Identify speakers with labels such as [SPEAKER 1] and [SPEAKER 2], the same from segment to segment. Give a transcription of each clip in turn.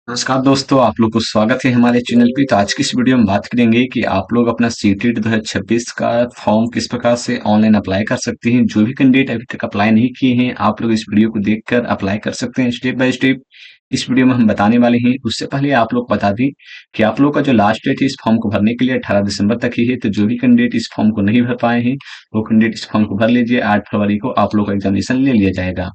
[SPEAKER 1] नमस्कार दोस्तों, आप लोग को स्वागत है हमारे चैनल पे। तो आज की इस वीडियो में बात करेंगे कि आप लोग अपना सीटेट 2026 का फॉर्म किस प्रकार से ऑनलाइन अप्लाई कर सकते हैं। जो भी कैंडिडेट अभी तक अप्लाई नहीं किए हैं, आप लोग इस वीडियो को देखकर अप्लाई कर सकते हैं स्टेप बाय स्टेप। इस वीडियो में हम बताने वाले हैं। उससे पहले आप लोग बता दें कि आप लोग का जो लास्ट डेट है इस फॉर्म को भरने के लिए 18 दिसंबर तक ही है। तो जो भी कैंडिडेट इस फॉर्म को नहीं भर पाए हैं, वो कैंडिडेट इस फॉर्म को भर लीजिए। 8 फरवरी को आप लोग का एग्जामिनेशन ले लिया जाएगा।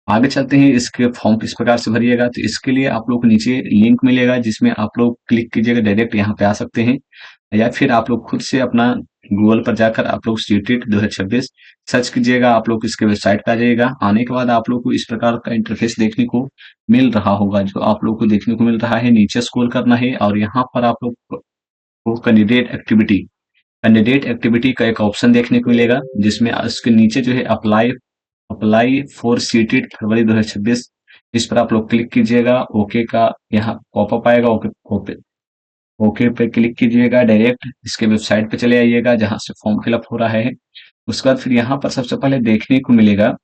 [SPEAKER 1] आगे चलते हैं, इसके फॉर्म किस प्रकार से भरिएगा। तो इसके लिए आप लोग को नीचे लिंक मिलेगा, जिसमें आप लोग क्लिक कीजिएगा, डायरेक्ट यहाँ पे आ सकते हैं। या फिर आप लोग खुद से अपना गूगल पर जाकर आप लोग सीटेट 2026 सर्च कीजिएगा। आप लोग इसके वेबसाइट पे आ जाइएगा। आने के बाद आप लोग को इस प्रकार का इंटरफेस देखने को मिल रहा होगा। जो आप लोग को देखने को मिल रहा है, नीचे स्क्रॉल करना है और यहाँ पर आप लोग को कैंडिडेट एक्टिविटी का एक ऑप्शन देखने को मिलेगा, जिसमें उसके नीचे जो है अप्लाई अप्लाई फॉर सीटेड फरवरी 2026, इस पर आप लोग क्लिक कीजिएगा। ओके का यहाँ पॉपअप आएगा। ओके ओके ओके पे क्लिक कीजिएगा। डायरेक्ट इसके वेबसाइट पे चले आइएगा जहां से फॉर्म फिलअप हो रहा है। उसके बाद फिर यहाँ पर सबसे पहले देखने को मिलेगा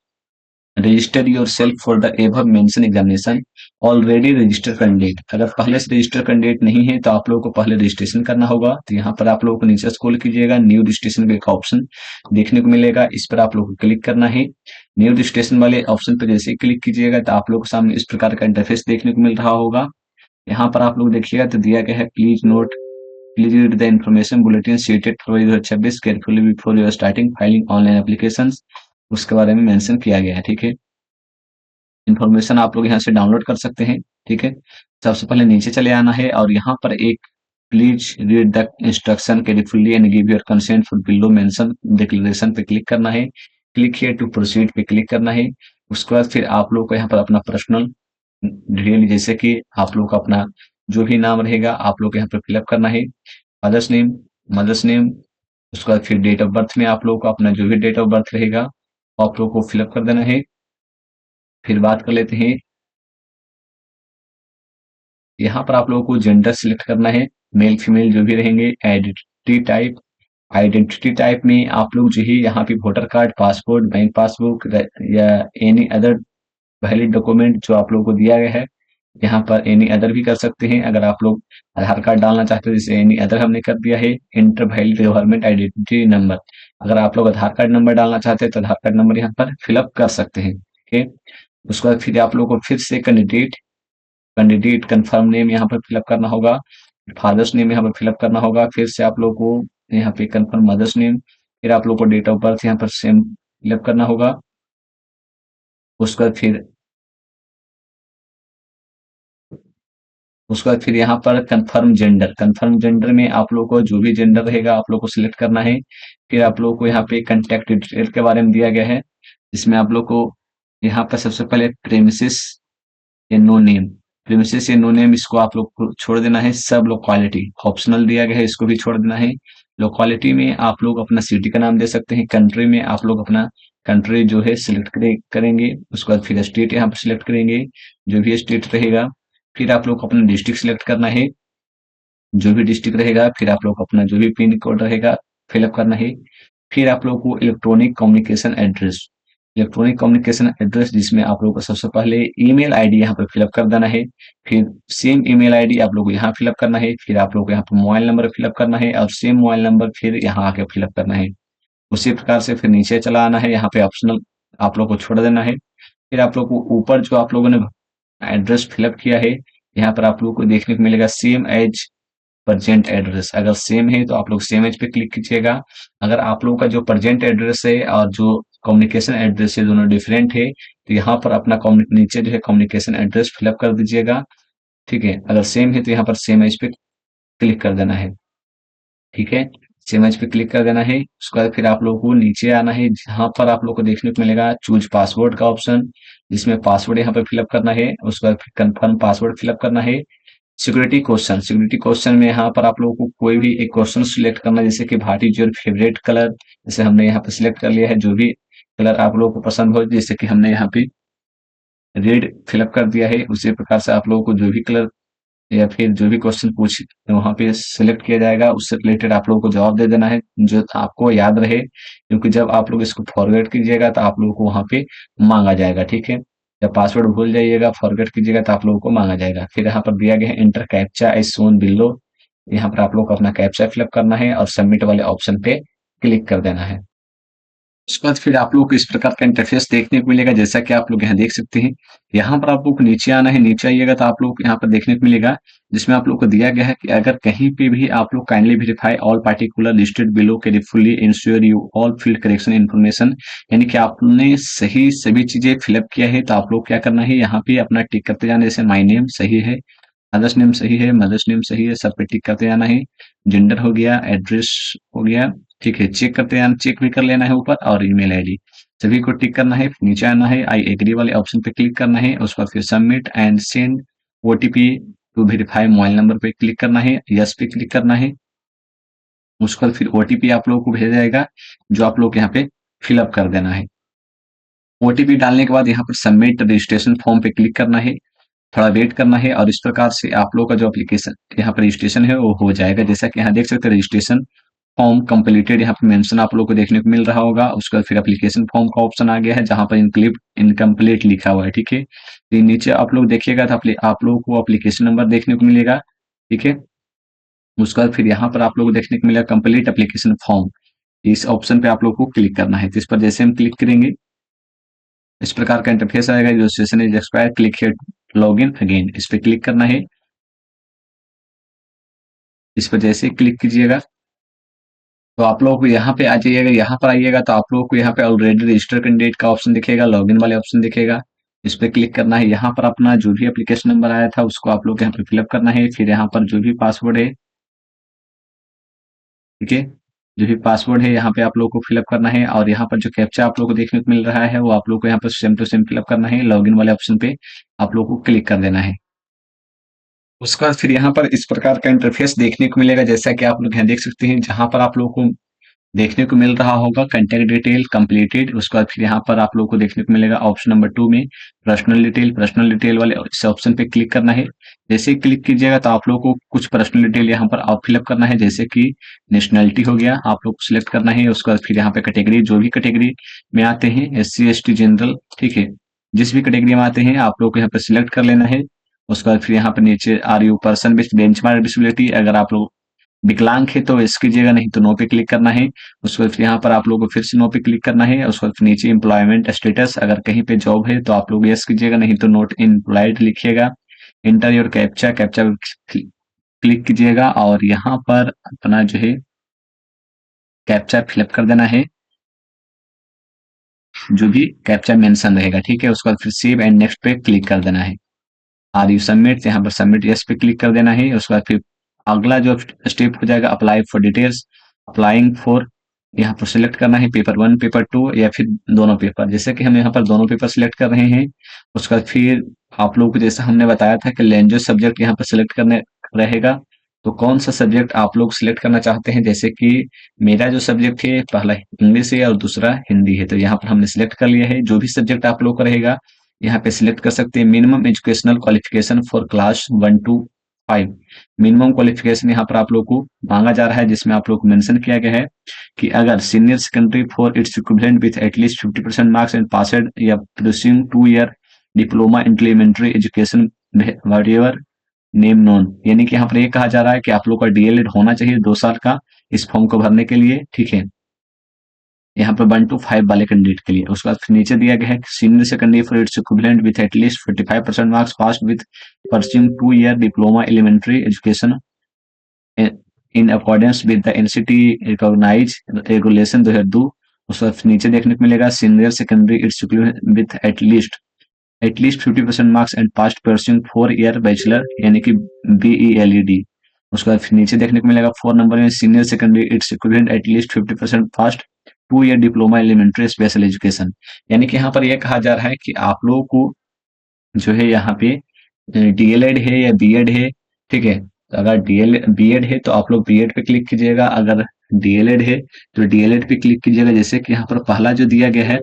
[SPEAKER 1] register your self for the above mention examination. Already register candidate, अगर पहले से रजिस्टर कैंडिडेट नहीं है तो आप लोगों को पहले रजिस्ट्रेशन करना होगा। तो यहाँ पर आप लोगों को नीचे स्क्रॉल कीजिएगा, न्यू रजिस्ट्रेशन का एक ऑप्शन देखने को मिलेगा, इस पर आप लोग को क्लिक करना है। न्यू रजिस्ट्रेशन वाले ऑप्शन पर जैसे ही क्लिक कीजिएगा तो आप लोग को सामने इस प्रकार का इंटरफेस देखने को मिल रहा होगा। यहाँ पर आप लोग देखिएगा तो दिया गया है, please read the information bulletin seated February 2026 carefully before you're starting filing online application. उसके बारे में मेंशन किया गया है। ठीक है, इन्फॉर्मेशन आप लोग यहाँ से डाउनलोड कर सकते हैं। ठीक है, सबसे पहले नीचे चले आना है और यहाँ पर एक please read the instruction carefully and give your consent for below mention declaration पे क्लिक करना है। क्लिक हियर टू प्रोसीड पे क्लिक करना है। उसके बाद फिर आप लोग को यहाँ पर अपना पर्सनल डिटेल, जैसे कि आप लोग का अपना जो भी नाम रहेगा आप लोग को यहाँ पर फिलअप करना है। Father's name, mother's name. उसके बाद फिर डेट ऑफ बर्थ में आप लोग को अपना जो भी डेट ऑफ बर्थ रहेगा वो आप लोग को फिलअप कर देना है। फिर बात कर लेते हैं, यहाँ पर आप लोगों को जेंडर सिलेक्ट करना है, मेल फीमेल जो भी रहेंगे। आइडेंटिटी टाइप में आप लोग जो ही यहाँ पे voter card, passport, bank passbook या एनी अदर वैलिड डॉक्यूमेंट जो आप लोगों को दिया गया है, यहाँ पर एनी अदर भी कर सकते हैं। अगर आप लोग आधार कार्ड डालना चाहते हो, जैसे एनी अदर हमने कर दिया है। Inter valid government identity number, अगर आप लोग आधार कार्ड नंबर डालना चाहते हैं तो आधार कार्ड नंबर यहाँ पर फिलअप कर सकते हैं। ठीक है, उसके बाद फिर आप लोग को फिर से कैंडिडेट कंफर्म नेम यहाँ पर फिलअप करना होगा। फादर्स नेम यहाँ पर फिलअप करना होगा। फिर से आप लोग को यहाँ पे कंफर्म मदर्स नेम। फिर आप लोग को डेट ऑफ बर्थ यहाँ पर सेम फिलअप करना होगा। उसके बाद फिर उसके बाद फिर यहाँ पर कंफर्म जेंडर में आप लोग को जो भी जेंडर रहेगा आप लोग को सिलेक्ट करना है। फिर आप लोग को यहाँ पे कंटेक्ट डिटेल के बारे में दिया गया है, जिसमें आप लोग को यहाँ पर सबसे पहले या नो नेम प्रीमिसेस या नो नेम, इसको आप लोग को छोड़ देना है। सब लोकेलिटी ऑप्शनल दिया गया है, इसको भी छोड़ देना है। लोकेलिटी में आप लोग अपना सिटी का नाम दे सकते हैं। कंट्री में आप लोग अपना कंट्री जो है सिलेक्ट करेंगे। उसके बाद फिर स्टेट यहाँ पर सिलेक्ट करेंगे, जो भी स्टेट रहेगा। फिर आप लोग को अपना डिस्ट्रिक्ट सिलेक्ट करना है, जो भी डिस्ट्रिक्ट रहेगा। फिर आप लोग अपना जो भी पिन कोड रहेगा फिलअप करना है। फिर आप लोग को इलेक्ट्रॉनिक कम्युनिकेशन एड्रेस, जिसमें आप लोग को सबसे पहले ईमेल आईडी यहाँ पर फिलअप कर देना है। फिर सेम ईमेल आईडी आप लोग को यहाँ फिलअप करना है। फिर आप लोग को यहाँ पर मोबाइल नंबर फिलअप करना है और सेम मोबाइल नंबर फिर यहाँ आके फिलअप करना है। उसी प्रकार से फिर नीचे चला आना है, यहाँ पे ऑप्शनल आप लोग को छोड़ देना है। फिर आप लोग को ऊपर जो आप लोगों ने एड्रेस फिलअप किया है, यहाँ पर आप लोग को देखने को मिलेगा सेम एज प्रेजेंट एड्रेस। अगर सेम है तो आप लोग सेम एज पे क्लिक कीजिएगा। अगर आप लोगों का जो प्रेजेंट एड्रेस है और जो कम्युनिकेशन एड्रेस है दोनों डिफरेंट है, तो यहाँ पर अपना नीचे जो है कम्युनिकेशन एड्रेस फिलअप कर दीजिएगा। ठीक है, अगर सेम है तो यहाँ पर सेम एज पे क्लिक कर देना है। ठीक है, सेम एज पे क्लिक कर देना है। उसके बाद फिर आप लोगों को नीचे आना है, जहाँ पर आप लोग को देखने को मिलेगा चूज पासवर्ड का ऑप्शन, जिसमें पासवर्ड यहाँ पे फिलअप करना है। उसके बाद फिर कंफर्म पासवर्ड फिलअप करना है। सिक्योरिटी क्वेश्चन में यहाँ पर आप लोगों को कोई भी एक क्वेश्चन सिलेक्ट करना है, जैसे कि what is your favourite colour. जैसे हमने यहाँ पे सिलेक्ट कर लिया है, जो भी कलर आप लोगों को पसंद हो, जैसे कि हमने यहाँ पे रेड फिलअप कर दिया है। उसी प्रकार से आप लोगों को जो भी कलर या फिर जो भी क्वेश्चन पूछ वहां पे सिलेक्ट किया जाएगा, उससे रिलेटेड आप लोगों को जवाब दे देना है, जो आपको याद रहे, क्योंकि जब आप लोग इसको फॉरवर्ड कीजिएगा तो आप लोगों को वहां पे मांगा जाएगा। ठीक है, जब पासवर्ड भूल जाइएगा, फॉरगेट कीजिएगा तो आप लोगों को मांगा जाएगा। फिर यहाँ पर दिया गया है enter captcha as shown below. यहाँ पर आप लोग को अपना कैप्चा फिलअप करना है और सबमिट वाले ऑप्शन पे क्लिक कर देना है। उसके बाद फिर आप लोग को इस प्रकार का इंटरफेस देखने को मिलेगा, जैसा कि आप लोग यहाँ देख सकते हैं। यहाँ पर आप लोग को नीचे आना है, नीचे आइएगा तो आप लोग को यहाँ पर देखने को मिलेगा, जिसमें आप लोग को दिया गया है कि अगर कहीं पे भी आप लोग kindly verify all particular listed below carefully ensure you all field correction information, यानी कि आपने सही सभी चीजें फिलअप किया है तो आप लोग क्या करना है, यहाँ पे अपना टिक करते जाना। जैसे माई नेम सही है, फादर्स नेम सही है, मदर्स नेम सही है, सब पे टिक करते जाना है। जेंडर हो गया, एड्रेस हो गया, ठीक है, चेक करते जाना, चेक भी कर लेना है ऊपर, और ईमेल आईडी सभी को टिक करना है। नीचे आना है, आई एग्री वाले ऑप्शन पे क्लिक करना है, उसके बाद फिर submit and send OTP to verify mobile number पे क्लिक करना है, यस पे क्लिक करना है। उसके बाद फिर ओटीपी आप लोगों को भेजा जाएगा, जो आप लोग यहाँ पे फिलअप कर देना है। ओटीपी डालने के बाद यहाँ पर सबमिट रजिस्ट्रेशन फॉर्म पे क्लिक करना है, थोड़ा वेट करना है, और इस प्रकार से आप लोगों का जो एप्लीकेशन यहाँ पर रजिस्ट्रेशन है वो हो जाएगा। जैसा कि यहाँ देख सकते हैं रजिस्ट्रेशन फॉर्म कंप्लीटेड, यहाँ पे मेंशन आप लोगों को देखने को मिल रहा होगा। उसके बाद फिर एप्लीकेशन फॉर्म का ऑप्शन आ गया है, जहां पर इनकम्प्लीट लिखा हुआ है, ठीक है। तो नीचे आप लोग देखिएगा तो आप लोगों को एप्लीकेशन नंबर देखने को मिलेगा, ठीक है। उसके बाद फिर यहाँ पर आप लोगों को देखने को मिलेगा कंप्लीट एप्लीकेशन फॉर्म, इस ऑप्शन पे आप लोग को क्लिक करना है। तो इस पर जैसे हम क्लिक करेंगे, इस प्रकार का इंटरफेस आएगा, registration is expire, click here log in again, इस पे क्लिक करना है। इस पर जैसे ही क्लिक कीजिएगा तो आप लोगों को यहाँ पे आ जाइएगा, यहाँ पर आइएगा तो आप लोगों को यहाँ पे ऑलरेडी रजिस्टर कैंडिडेट का ऑप्शन दिखेगा, लॉगिन वाले ऑप्शन दिखेगा, इस पे क्लिक करना है। यहाँ पर अपना जो भी एप्लीकेशन नंबर आया था उसको आप लोग यहाँ पे फिलअप करना है। फिर यहाँ पर जो भी पासवर्ड है, ठीक है, जो भी पासवर्ड है यहाँ पे आप लोग को फिलअप करना है, और यहाँ पर जो कैप्चा आप लोग को देखने को मिल रहा है वो आप लोग को यहाँ पर सेम टू सेम फिलअप करना है। लॉगिन वाले ऑप्शन पे आप लोग को क्लिक कर देना है। उसके बाद फिर यहाँ पर इस प्रकार का इंटरफेस देखने को मिलेगा, जैसा कि आप लोग यहाँ देख सकते हैं, जहां पर आप लोग को देखने को मिल रहा होगा कॉन्टैक्ट डिटेल कंप्लीटेड। उसके बाद फिर यहाँ पर आप लोग को देखने को मिलेगा ऑप्शन नंबर 2 में पर्सनल डिटेल वाले इस ऑप्शन पे क्लिक करना है। जैसे ही क्लिक कीजिएगा तो आप लोग को कुछ पर्सनल डिटेल यहाँ पर आप फिलअप करना है, जैसे कि नेशनैलिटी हो गया, आप लोग को सिलेक्ट करना है। उसके बाद फिर यहाँ पे कैटेगरी, जो भी कैटेगरी में आते हैं, SC ST जनरल, ठीक है, जिस भी कैटेगरी में आते हैं आप लोग को यहाँ पे सिलेक्ट कर लेना है। उसके बाद फिर यहाँ पर नीचे are you person with benchmark disability, अगर आप लोग विकलांग है तो यस कीजिएगा, नहीं तो नो पे क्लिक करना है। उसके बाद फिर यहाँ पर आप लोगों को फिर से नो पे क्लिक करना है। उसके बाद नीचे एम्प्लॉयमेंट स्टेटस, अगर कहीं पे जॉब है तो आप लोग यस कीजिएगा, नहीं तो नोट एम्प्लॉयड लिखिएगा। Inter your captcha, captcha click कीजिएगा, और यहाँ पर अपना जो है कैप्चा फिलअप कर देना है, जो भी कैप्चा मेंशन रहेगा, ठीक है। उसके बाद फिर सेव एंड नेक्स्ट पे क्लिक कर देना है। आर यू सबमिट, यहाँ पर सबमिट यस पे क्लिक कर देना है। उसके बाद फिर अगला जो स्टेप हो जाएगा apply for details, applying for, यहाँ पर सिलेक्ट करना है पेपर 1 पेपर 2 या फिर दोनों पेपर, जैसे कि हम यहाँ पर दोनों पेपर सिलेक्ट कर रहे हैं। उसके बाद फिर आप लोगों को जैसा हमने बताया था कि लैंग्वेज सब्जेक्ट यहाँ पर सिलेक्ट करने रहेगा, तो कौन सा सब्जेक्ट आप लोग सिलेक्ट करना चाहते हैं। जैसे कि मेरा जो सब्जेक्ट है पहला इंग्लिश है और दूसरा हिंदी है, तो यहाँ पर हमने सिलेक्ट कर लिया है। जो भी सब्जेक्ट आप लोग का रहेगा यहाँ पे सिलेक्ट कर सकते हैं। Minimum educational qualification for class 1 to 5, minimum qualification यहाँ पर आप लोग को मांगा जा रहा है, जिसमें आप लोग को मेंशन किया गया है कि अगर senior secondary for its equivalent with at least 50% marks and passed या pursuing 2 year diploma in elementary education whatever name known, यानी कि यहाँ पर ये कहा जा रहा है कि आप लोग का डीएलएड होना चाहिए 2 साल का इस फॉर्म को भरने के लिए, ठीक है, यहाँ पर 1 to 5 वाले कैंडिडेट के लिए। उसके बाद फिर नीचे दिया गया है senior secondary for its equivalent with at least 45% marks passed with pursuing 2 year diploma elementary education in accordance with the NCT recognise regulation 2002। उसके बाद नीचे देखने को मिलेगा senior secondary its with at least 50% marks and passed pursuing 4 year bachelor, यानी कि BELED। उसके बाद फिर नीचे देखने को मिलेगा 4 नंबर में senior secondary its equivalent at least 50% passed 2 year diploma elementary special education, यानी कि यहाँ पर यह कहा जा रहा है कि आप लोगों को जो है यहाँ पे डीएलएड है या बीएड है, ठीक है। तो अगर बीएड है तो आप लोग बीएड पे क्लिक कीजिएगा, अगर डीएलएड है तो डीएलएड पे क्लिक कीजिएगा। जैसे कि यहाँ पर पहला जो दिया गया है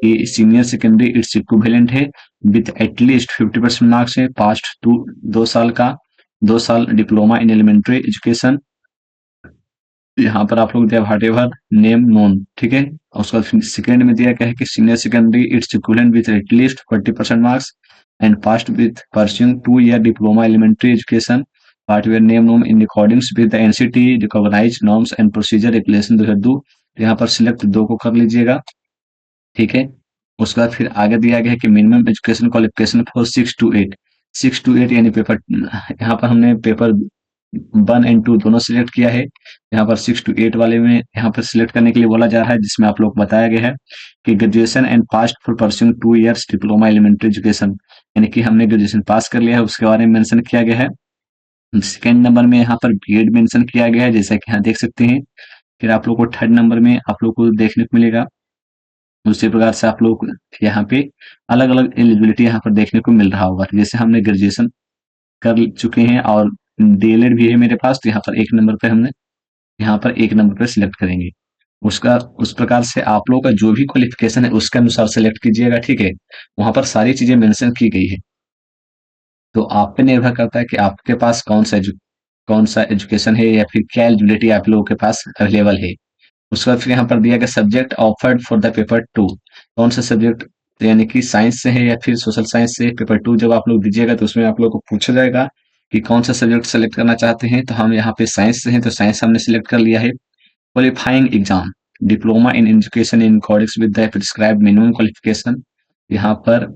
[SPEAKER 1] कि सीनियर सेकेंडरी इट्स इक्विवेलेंट है विथ एटलीस्ट 50% मार्क्स है, पास्ट 2 साल का, 2 साल डिप्लोमा इन एलिमेंट्री एजुकेशन यहाँ पर आप लोग दिया व्हाट एवर नेम नोन, ठीक है। और उसका सेकंड में दिया क्या है कि senior secondary its equivalent with at least 40% marks and passed with pursuing 2 year diploma elementary education whatever name known in accordance with the NCT recognised norms and procedure regulation 2002। यहाँ पर सिलेक्ट दो को कर लीजिएगा, ठीक है। उसके बाद फिर आगे दिया गया है कि minimum education qualification for 6 to 8, 6 to 8 यानी पेपर, यहाँ पर हमने पेपर 1 and 2 दोनों सिलेक्ट किया है। यहाँ पर 6 to 8 वाले में यहाँ पर सिलेक्ट करने के लिए बोला जा रहा है, जिसमें आप लोग बताया गया है कि graduation and pass for pursuing 2 years diploma elementary education, यानी कि हमने ग्रेजुएशन पास कर लिया है, उसके बारे में मेंशन किया गया है। सेकेंड नंबर में यहाँ पर बीएड मेंशन किया गया है, जैसा कि यहाँ देख सकते हैं। फिर आप लोग को थर्ड नंबर में आप लोग को देखने को मिलेगा, उसी प्रकार से आप लोग यहाँ पे अलग अलग एलिजिबिलिटी यहाँ पर देखने को मिल रहा होगा। जैसे हमने ग्रेजुएशन कर चुके हैं और डीएलएड भी है मेरे पास, तो यहाँ पर एक नंबर पे हमने यहाँ पर एक नंबर पे सिलेक्ट करेंगे। उसका उस प्रकार से आप लोगों का जो भी क्वालिफिकेशन है उसके अनुसार सेलेक्ट कीजिएगा, ठीक है। वहां पर सारी चीजें मेंशन की गई है, तो आप पे निर्भर करता है कि आपके पास कौन सा एजुकेशन है या फिर क्या एलिजिबिलिटी आप लोगों के पास अवेलेबल है। उसके बाद फिर यहाँ पर दिया गया subject offered for the paper 2, कौन सा सब्जेक्ट, यानी कि साइंस से है या फिर सोशल साइंस से। पेपर 2 जब आप लोग दीजिएगा तो उसमें आप लोग को पूछा जाएगा कि कौन सा सब्जेक्ट सेलेक्ट करना चाहते हैं, तो हम यहाँ पे साइंस से हैं तो साइंस हमने सेलेक्ट कर लिया है। Qualifying exam diploma in education in accordance with the prescribed minimum qualification, यहाँ पर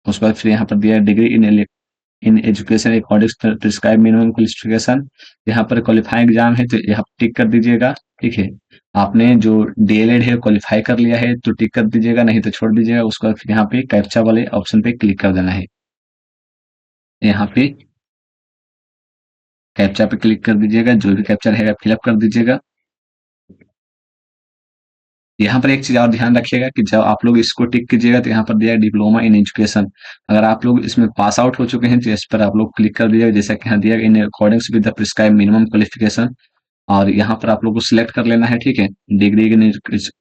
[SPEAKER 1] उसके बाद फिर यहाँ पर दिया degree in education according prescribe minimum qualification, यहाँ पर क्वालिफाइंग एग्जाम है तो यहाँ पर टिक कर दीजिएगा, ठीक है। आपने जो डीएलएड है क्वालिफाई कर लिया है तो टिक कर दीजिएगा, नहीं तो छोड़ दीजिएगा। उसके बाद फिर यहाँ पे कैप्चा वाले ऑप्शन पे क्लिक कर देना है, यहाँ पे कैप्चा पे क्लिक कर दीजिएगा, जो भी कैप्चा रहेगा फिलअप कर दीजिएगा। यहाँ पर एक चीज और ध्यान रखिएगा कि जब आप लोग इसको टिक कीजिएगा तो यहाँ पर दिया है डिप्लोमा इन एजुकेशन, अगर आप लोग इसमें पास आउट हो चुके हैं तो इस पर आप लोग क्लिक कर दीजिएगा, जैसा कि यहाँ दिया in accordance with the prescribe minimum qualification, और यहाँ पर आप लोग को सिलेक्ट कर लेना है, ठीक है। डिग्री इन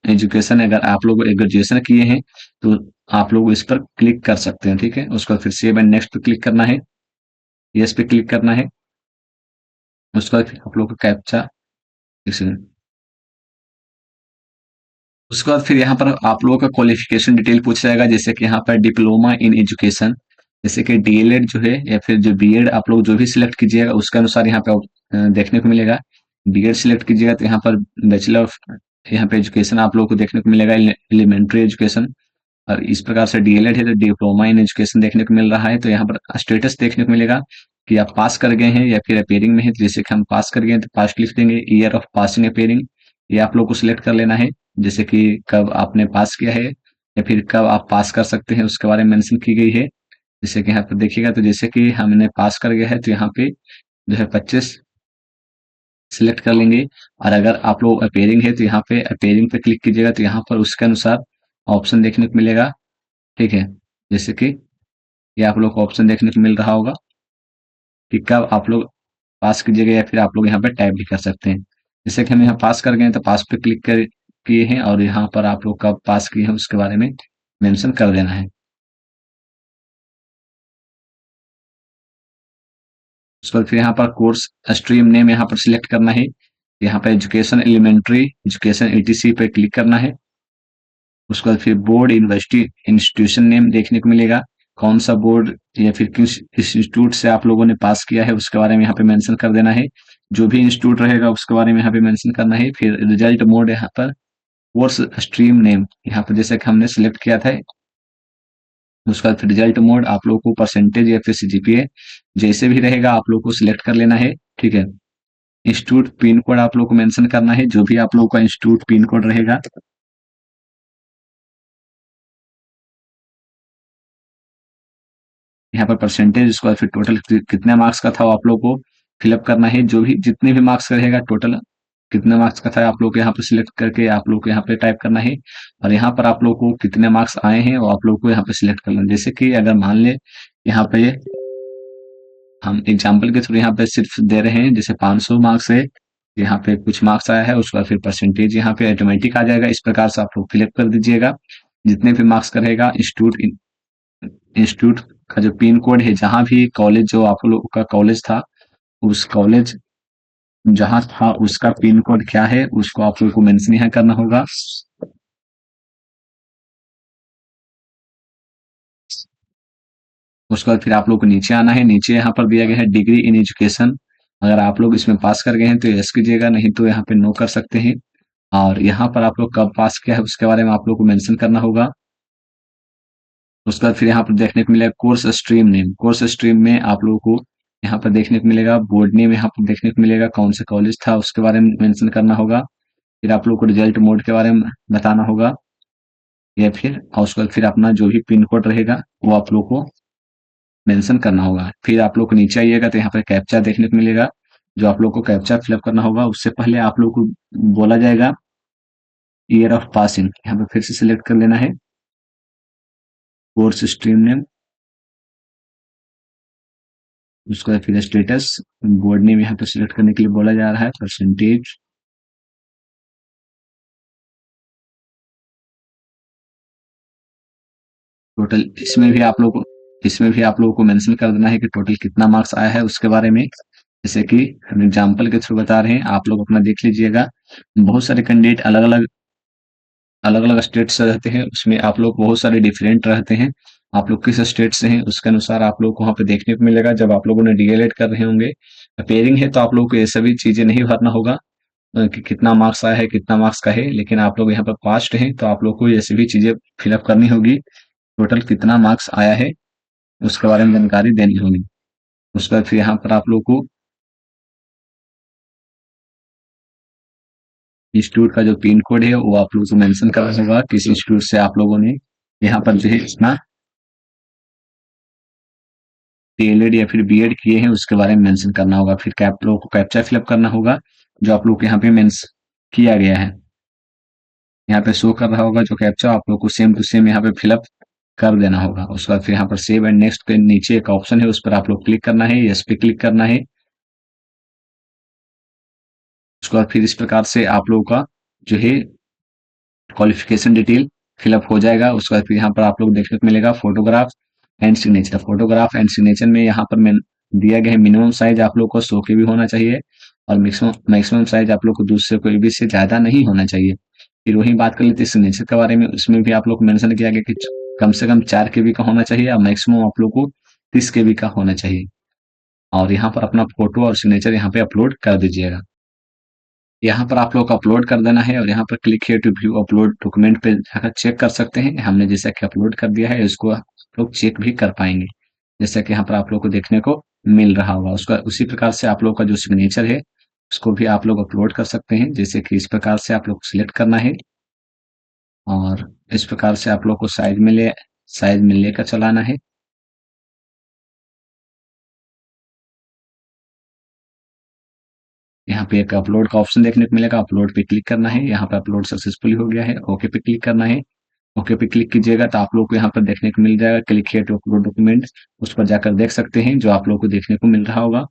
[SPEAKER 1] एजुकेशन, अगर आप लोग ग्रेजुएशन किए हैं तो आप लोग इस पर क्लिक कर सकते हैं, ठीक है। उसके बाद फिर सेव एंड नेक्स्ट पे क्लिक करना है, यस पे क्लिक करना है। उसके बाद फिर आप लोग को कैप्चा, उसके बाद फिर यहाँ पर आप लोगों का क्वालिफिकेशन डिटेल पूछा जाएगा, जैसे कि यहाँ पर डिप्लोमा इन एजुकेशन, जैसे कि डीएलएड जो है या फिर जो बीएड आप लोग जो भी सिलेक्ट कीजिएगा उसके अनुसार यहाँ पे देखने को मिलेगा। बीएड सिलेक्ट कीजिएगा तो यहाँ पर बैचलर ऑफ यहाँ पे एजुकेशन आप लोग को देखने को मिलेगा, एलिमेंट्री एजुकेशन। और इस प्रकार से डीएलएड है तो डिप्लोमा इन एजुकेशन देखने को मिल रहा है, तो यहाँ पर स्टेटस देखने को मिलेगा कि आप पास कर गए हैं या फिर अपेयरिंग में है, तो जैसे कि हम पास कर गए हैं तो पास लिख देंगे, ईयर ऑफ पासिंग अपेयरिंग ये आप लोग को सिलेक्ट कर लेना है, जैसे कि कब आपने पास किया है या फिर कब आप पास कर सकते हैं उसके बारे में मेंशन की गई है। जैसे कि यहाँ पर देखिएगा तो जैसे कि हमने पास कर गया है तो यहाँ पे जो है 25 सिलेक्ट कर लेंगे। और अगर आप लोग अपेयरिंग है तो यहाँ पे अपेयरिंग पे क्लिक कीजिएगा तो यहाँ पर उसके अनुसार ऑप्शन देखने को मिलेगा, ठीक है। जैसे कि ये आप लोग को ऑप्शन देखने को मिल रहा होगा कि कब आप लोग पास कीजिएगा या फिर आप लोग यहाँ पे टाइप भी कर सकते हैं। जैसे कि हम यहाँ पास कर गए हैं तो पास पे क्लिक कर किए हैं और यहाँ पर आप लोग कब पास किए हैं उसके बारे में मेंशन कर देना है। उसके बाद फिर यहाँ पर कोर्स स्ट्रीम नेम यहाँ पर सिलेक्ट करना है, यहाँ पर एजुकेशन एलिमेंट्री एजुकेशन एटीसी पे क्लिक करना है। उसके बाद फिर बोर्ड यूनिवर्सिटी इंस्टीट्यूशन नेम देखने को मिलेगा, कौन सा बोर्ड या फिर किस इंस्टीट्यूट से आप लोगों ने पास किया है उसके बारे में यहाँ पे मेंशन कर देना है। जो भी इंस्टीट्यूट रहेगा उसके बारे में यहाँ पे मेंशन करना है। फिर रिजल्ट मोड यहाँ पर कोर्स स्ट्रीम नेम यहाँ पर जैसे कि हमने सिलेक्ट किया था, उसके बाद फिर रिजल्ट मोड आप लोग को परसेंटेज या फिर सीजीपीए जैसे भी रहेगा आप लोग को सिलेक्ट कर लेना है, ठीक है। इंस्टीट्यूट पिन कोड आप लोग को मेंशन करना है, जो भी आप लोग का इंस्टीट्यूट पिन कोड रहेगा। यहाँ पर परसेंटेज, उसके बाद फिर टोटल कितने मार्क्स का था वो आप लोग को फिलअप करना है, जो भी जितने भी मार्क्स का रहेगा टोटल कितने मार्क्स का था आप लोग को यहाँ पर सिलेक्ट करके आप लोग को यहाँ पे टाइप करना है। और यहाँ पर आप लोग को कितने मार्क्स आए हैं वो आप लोग को यहाँ पे सिलेक्ट करना है। जैसे कि अगर मान ले यहाँ पे हम एग्जाम्पल के थ्रू यहाँ पे सिर्फ दे रहे हैं, जैसे 500 मार्क्स है, यहाँ पे कुछ मार्क्स आया है उसके बाद फिर परसेंटेज यहाँ पे ऑटोमेटिक आ जाएगा। इस प्रकार से आप लोग फिलअप कर दीजिएगा जितने भी मार्क्स का रहेगा। इंस्टीट्यूट का जो पिन कोड है, जहां भी कॉलेज जो आप लोग का कॉलेज था उस कॉलेज जहाँ था उसका पिन कोड क्या है उसको आप लोग को मेंशन यहाँ करना होगा। उसके बाद फिर आप लोग को नीचे आना है। नीचे यहाँ पर दिया गया है डिग्री इन एजुकेशन। अगर आप लोग इसमें पास कर गए हैं तो यस कीजिएगा, नहीं तो यहाँ पे नो कर सकते हैं। और यहाँ पर आप लोग कब पास किया है उसके बारे में आप लोग को मेंशन करना होगा। उसके बाद फिर यहाँ पर देखने को मिलेगा course stream name. Course stream में आप लोगों को यहाँ पर देखने को मिलेगा बोर्ड नेम, यहाँ पर देखने को मिलेगा कौन सा कॉलेज था उसके बारे में मेंशन करना होगा। फिर आप लोग को रिजल्ट मोड के बारे में बताना होगा, या फिर और उसके बाद फिर अपना जो भी पिन कोड रहेगा वो आप लोग को मेंशन करना होगा। फिर आप लोग को नीचे आइएगा तो यहाँ पर कैप्चा देखने को मिलेगा, जो आप लोग को कैप्चा फिलअप करना होगा। उससे पहले आप लोग को बोला जाएगा ईयर ऑफ पासिंग, यहाँ पे फिर से सिलेक्ट कर लेना है कोर्स स्ट्रीम नेम। उसके बाद फिर स्टेटस, बोर्ड नेम यहाँ पे सिलेक्ट करने के लिए बोला जा रहा है, परसेंटेज। टोटल इसमें भी आप लोगों को मेंशन कर देना है कि टोटल कितना मार्क्स आया है उसके बारे में। जैसे कि हम एग्जाम्पल के थ्रू बता रहे हैं, आप लोग अपना देख लीजिएगा। बहुत सारे कैंडिडेट अलग अलग स्टेट से रहते हैं, उसमें आप लोग बहुत सारे डिफरेंट रहते हैं। आप लोग किस स्टेट से हैं उसके अनुसार आप लोग को वहाँ पे देखने को मिलेगा। जब आप लोगों ने डीएलएड कर रहे होंगे, पेयरिंग है तो आप लोग को ये सभी चीजें नहीं भरना होगा कि कितना मार्क्स आया है कितना मार्क्स का है। लेकिन आप लोग यहाँ पर पास्ट हैं तो आप लोग को ये सभी चीजें फिलअप करनी होगी। टोटल कितना मार्क्स आया है उसके बारे में जानकारी देनी होगी। उसके बाद फिर यहाँ पर आप लोग को इंस्टीट्यूट का जो पिन कोड है वो आप लोग को मेंशन करना होगा, किस इंस्टीट्यूट से आप लोगों ने यहाँ पर जो है अपना डीएलएड या फिर बीएड किए हैं उसके बारे में मेंशन करना होगा। फिर कैप लोग को कैप्चा फिलअप करना होगा, जो आप लोग को यहाँ पे मेंस किया गया है। यहाँ पे शो कर रहा होगा जो कैप्चा, आप लोग को सेम टू सेम यहाँ पे फिलअप कर देना होगा। उसके बाद फिर यहाँ पर सेव एंड नेक्स्ट के नीचे एक ऑप्शन है, उस पर आप लोग क्लिक करना है, यस पे क्लिक करना है। उसके बाद फिर इस प्रकार से आप लोगों का जो है क्वालिफिकेशन डिटेल फिलअप हो जाएगा। उसके बाद फिर यहाँ पर आप लोग देखने को मिलेगा photograph and signature. Photograph and signature में यहाँ पर मैं दिया गया है मिनिमम साइज आप लोग को 100 के भी होना चाहिए, और मैक्सिमम साइज आप लोग को दूसरे कोई भी से ज्यादा नहीं होना चाहिए। फिर वही बात कर लेते हैं सिग्नेचर के बारे में, उसमें भी आप लोग को मेंशन किया गया कि कम से कम 4 के बी का होना चाहिए और मैक्सिमम आप लोग को 30 के बी का होना चाहिए। और यहाँ पर अपना फोटो और सिग्नेचर यहाँ पे अपलोड कर दीजिएगा। यहाँ पर आप लोग को अपलोड कर देना है और यहाँ पर click here to view upload document पे जाकर चेक कर सकते हैं। हमने जैसा कि अपलोड कर दिया है इसको आप लोग चेक भी कर पाएंगे, जैसा कि यहाँ पर आप लोग को देखने को मिल रहा होगा। उसका उसी प्रकार से आप लोग का जो सिग्नेचर है उसको भी आप लोग अपलोड कर सकते हैं, जैसे कि इस प्रकार से आप लोग को सिलेक्ट करना है और इस प्रकार से आप लोग को साइज में लेकर चलाना है। यहाँ पे एक अपलोड का ऑप्शन देखने को मिलेगा, अपलोड पे क्लिक करना है। यहाँ पे अपलोड सक्सेसफुली हो गया है, ओके पे क्लिक करना है। ओके पे क्लिक कीजिएगा तो आप लोग को यहाँ पर देखने को मिल जाएगा click here to upload document. उस पर जाकर देख सकते हैं जो आप लोग को देखने को मिल रहा होगा।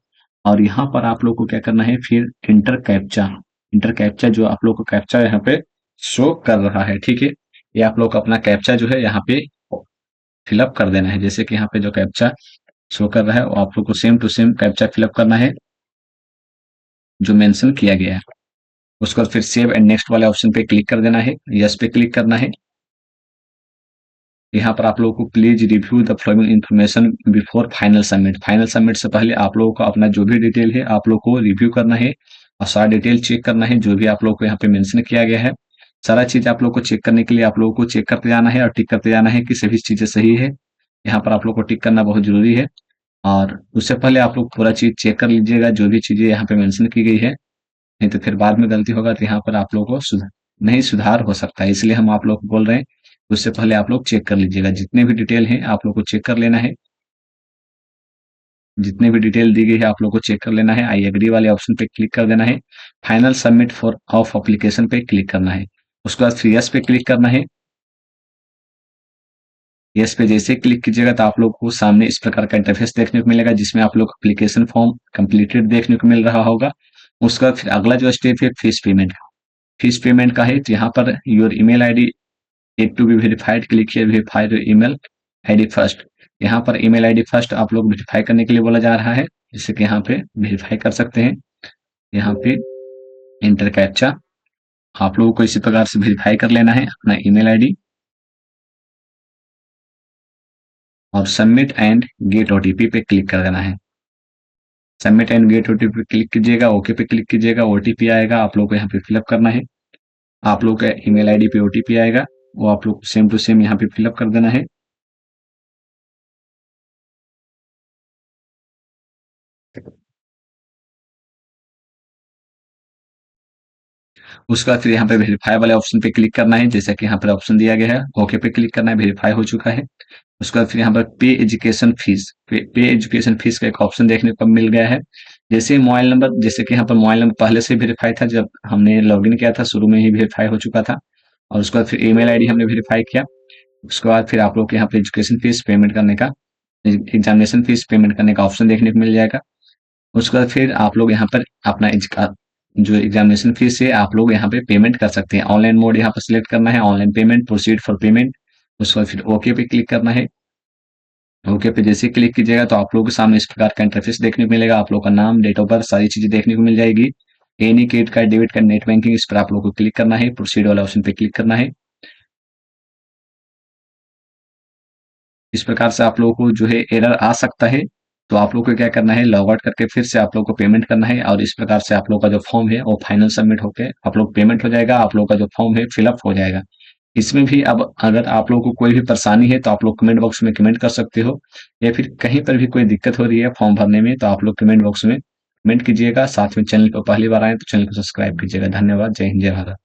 [SPEAKER 1] और यहाँ पर आप लोग को क्या करना है, फिर इंटर कैप्चा जो आप लोग को कैप्चा यहाँ पे शो कर रहा है, ठीक है। ये आप लोग को अपना कैप्चा जो है यहाँ पे फिलअप कर देना है। जैसे कि यहाँ पे जो कैप्चा शो कर रहा है वो आप लोग को same to same captcha fill up करना है जो मेंशन किया गया है। उसके बाद फिर सेव एंड नेक्स्ट वाले ऑप्शन पे क्लिक कर देना है, यस पे क्लिक करना है। यहाँ पर आप लोगों को please review the following information before final submit. Final submit से पहले आप लोगों को अपना जो भी डिटेल है आप लोग को रिव्यू करना है और सारा डिटेल चेक करना है जो भी आप लोग को यहाँ पे मेंशन किया गया है। सारा चीज आप लोग को चेक करने के लिए आप लोगों को चेक करते जाना है और टिक करते जाना है कि सभी चीजें सही है। यहाँ पर आप लोग को टिक करना बहुत जरूरी है। और उससे पहले आप लोग पूरा चीज चेक कर लीजिएगा जो भी चीजें यहाँ पे मेंशन की गई है, नहीं तो फिर बाद में गलती होगा तो यहाँ पर आप लोगों को सुधार हो सकता है। इसलिए हम आप लोग को बोल रहे हैं उससे पहले आप लोग चेक कर लीजिएगा, जितने भी डिटेल हैं आप लोग को चेक कर लेना है। जितने भी डिटेल दी गई है आप लोग को चेक कर लेना है। आई एग्री वाले ऑप्शन पे क्लिक कर देना है। Final submit for of application पे क्लिक करना है। उसके बाद फिर यस पे क्लिक करना है। यस पे जैसे क्लिक कीजिएगा तो आप लोग को सामने इस प्रकार का इंटरफेस देखने को मिलेगा, जिसमें आप लोग एप्लीकेशन फॉर्म कंप्लीटेड देखने को मिल रहा होगा। उसका फिर अगला जो स्टेप है फीस पेमेंट का। फीस पेमेंट का है तो यहाँ पर your email ID need to be verified, click here verify your email ID first. यहाँ पर ईमेल आईडी फर्स्ट आप लोग वेरीफाई करने के लिए बोला जा रहा है, जिससे कि यहाँ पे वेरीफाई कर सकते हैं। यहाँ पे एंटर कैप्चा आप लोगों को इसी प्रकार से वेरीफाई कर लेना है अपना ईमेल आईडी और सबमिट एंड गेट ओटीपी पे क्लिक कर देना है। सबमिट एंड गेट ओटीपी पे क्लिक कीजिएगा, ओके पे क्लिक कीजिएगा, ओटीपी आएगा, आप लोग को यहाँ पे फिलअप करना है। आप लोग का ईमेल आईडी पे ओटीपी आएगा, वो आप लोग सेम टू सेम यहाँ पे फिलअप कर देना है। उसके बाद फिर यहाँ पे वेरीफाई वाले ऑप्शन पे क्लिक करना है, जैसा कि यहाँ पर ऑप्शन दिया गया है, ओके पे क्लिक करना है, वेरीफाई हो चुका है। उसके बाद फिर यहाँ पर पे एजुकेशन फीस पे एजुकेशन फीस का एक ऑप्शन देखने को मिल गया है। जैसे मोबाइल नंबर, जैसे कि यहाँ पर मोबाइल नंबर पहले से वेरीफाई था, जब हमने लॉगिन किया था शुरू में ही वेरीफाई हो चुका था। और उसके बाद फिर ईमेल आईडी हमने वेरीफाई किया। उसके बाद फिर आप लोग के यहाँ पे एजुकेशन फीस पेमेंट करने का, एग्जामिनेशन फीस पेमेंट करने का ऑप्शन देखने को मिल जाएगा। उसके बाद फिर आप लोग यहाँ पर अपना जो एग्जामिनेशन फीस है आप लोग यहाँ पे पेमेंट कर सकते हैं। ऑनलाइन मोड यहाँ पर सिलेक्ट करना है, online payment, proceed for payment. उसके बाद फिर ओके पे क्लिक करना है। ओके पे जैसे ही क्लिक कीजिएगा तो आप लोगों के सामने इस प्रकार का इंटरफेस देखने को मिलेगा। आप लोग का नाम, डेट ऑफ बर्थ, सारी चीजें देखने को मिल जाएगी। Any credit card, debit card, net banking, इस पर आप लोग को क्लिक करना है, प्रोसीड वाला ऑप्शन पे क्लिक करना है। इस प्रकार से आप लोगों को जो है एरर आ सकता है, तो आप लोग को क्या करना है, लॉग आउट करके फिर से आप लोग को पेमेंट करना है और इस प्रकार से आप लोग का जो फॉर्म है वो फाइनल सबमिट होके आप लोग पेमेंट हो जाएगा, आप लोग का जो फॉर्म है फिलअप हो जाएगा। इसमें भी अब अगर आप लोगों को कोई भी परेशानी है तो आप लोग कमेंट बॉक्स में कमेंट कर सकते हो, या फिर कहीं पर भी कोई दिक्कत हो रही है फॉर्म भरने में तो आप लोग कमेंट बॉक्स में कमेंट कीजिएगा। साथ में चैनल पर पहली बार आए तो चैनल को सब्सक्राइब कीजिएगा। धन्यवाद। जय हिंद, जय भारत।